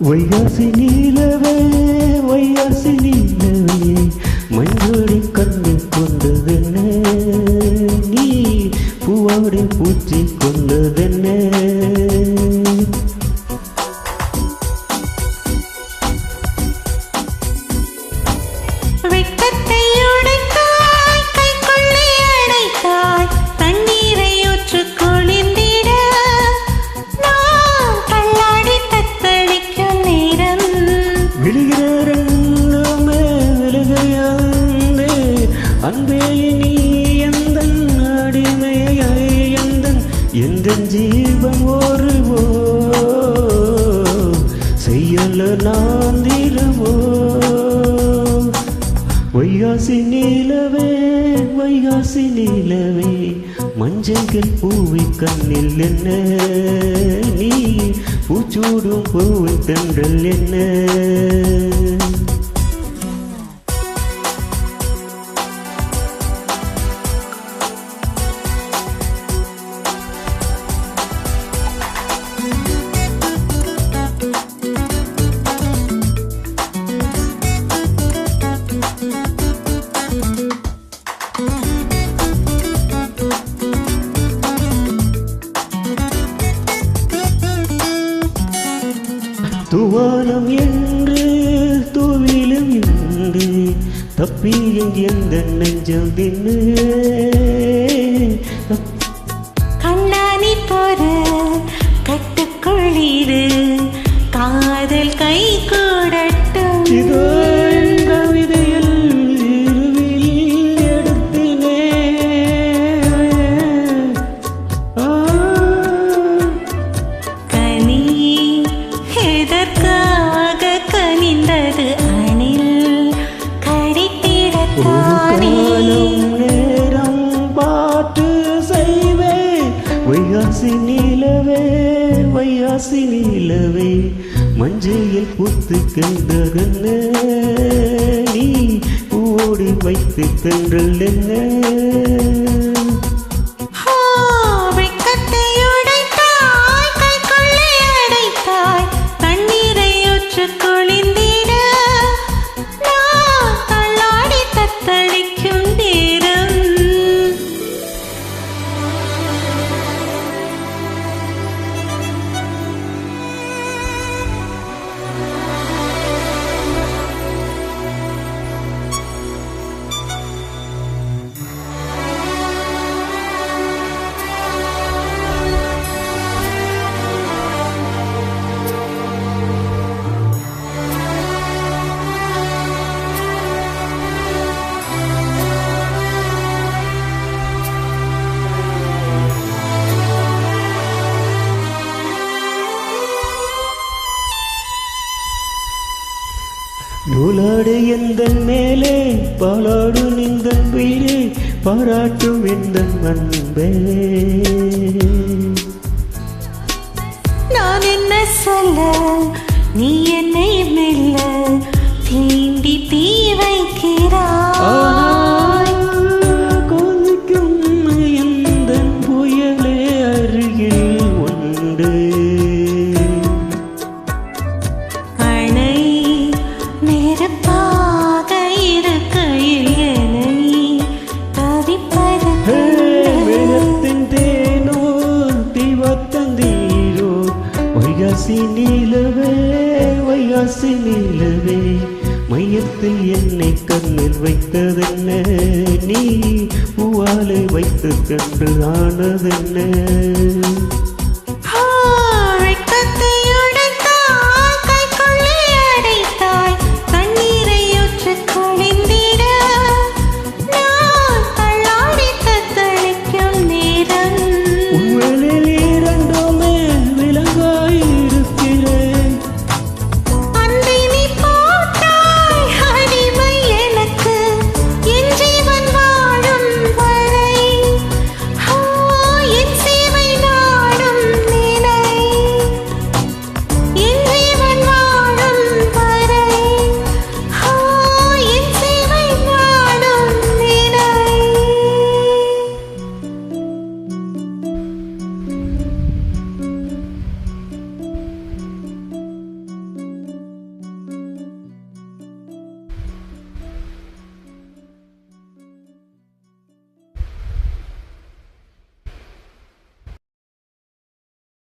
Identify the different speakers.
Speaker 1: வைகாசி நீலவே வைகாசி நீலவே மஞ்சளி கண்ணில் கொண்டதென்ன நீ பூவாடி பூச்சி கொண்டதென்ன அன்பே நீ எந்தன் அடிமையாய் எந்தன் ஜீவன் ஒருவோ செய்யல நான் திருவோ வைகாசி நீலவே வைகாசி நீலவே மஞ்சள் பூவை கண்ணில் என்ன நீ பூச்சூடும் பூவை தென்றல் என்ன துவானம் என்று தூவிலும் என்று தப்பி எந்த நெஞ்சம் தின்னு
Speaker 2: கண்ணானி போற கட்டுக்குள்ளீரு காதல் கை கூடட்டும்
Speaker 1: இதோ கவிதையில் எடுத்தினே
Speaker 2: கனி எதற்காக கனிந்தது அணில் கடித்திடத்தானே
Speaker 1: நேரம் பாட்டு செய்வே வைகாசி நீலவே வைகாசி நீலவே மஞ்சையில் பூத்து கண்டதென்ன நீ ஓடி வைத்து தென்றல் என்ன நூலாடு எந்தன் மேலே பாலாடு நிந்தன் வீரே பாராட்டும் எந்தன் அன்பே
Speaker 2: நான் என்ன சொல்ல நீ என்னை மெல்ல தீண்டி தீ வைக்கிறாய்
Speaker 1: கொதிக்கும் எந்தன் புயலே அருகில் உண்டு
Speaker 2: நெருப்பாக இருக்கையில் என்னை தவிப்பது
Speaker 1: மேகத்தின் தேனோ தீவத்தந்தீரோ வைகாசி நீலவே வைகாசி நீலவே மையத்தில் என்னை கண்ணில் வைத்ததென்ன நீ பூவாலை வைத்து கண்டு ஆனதென்ன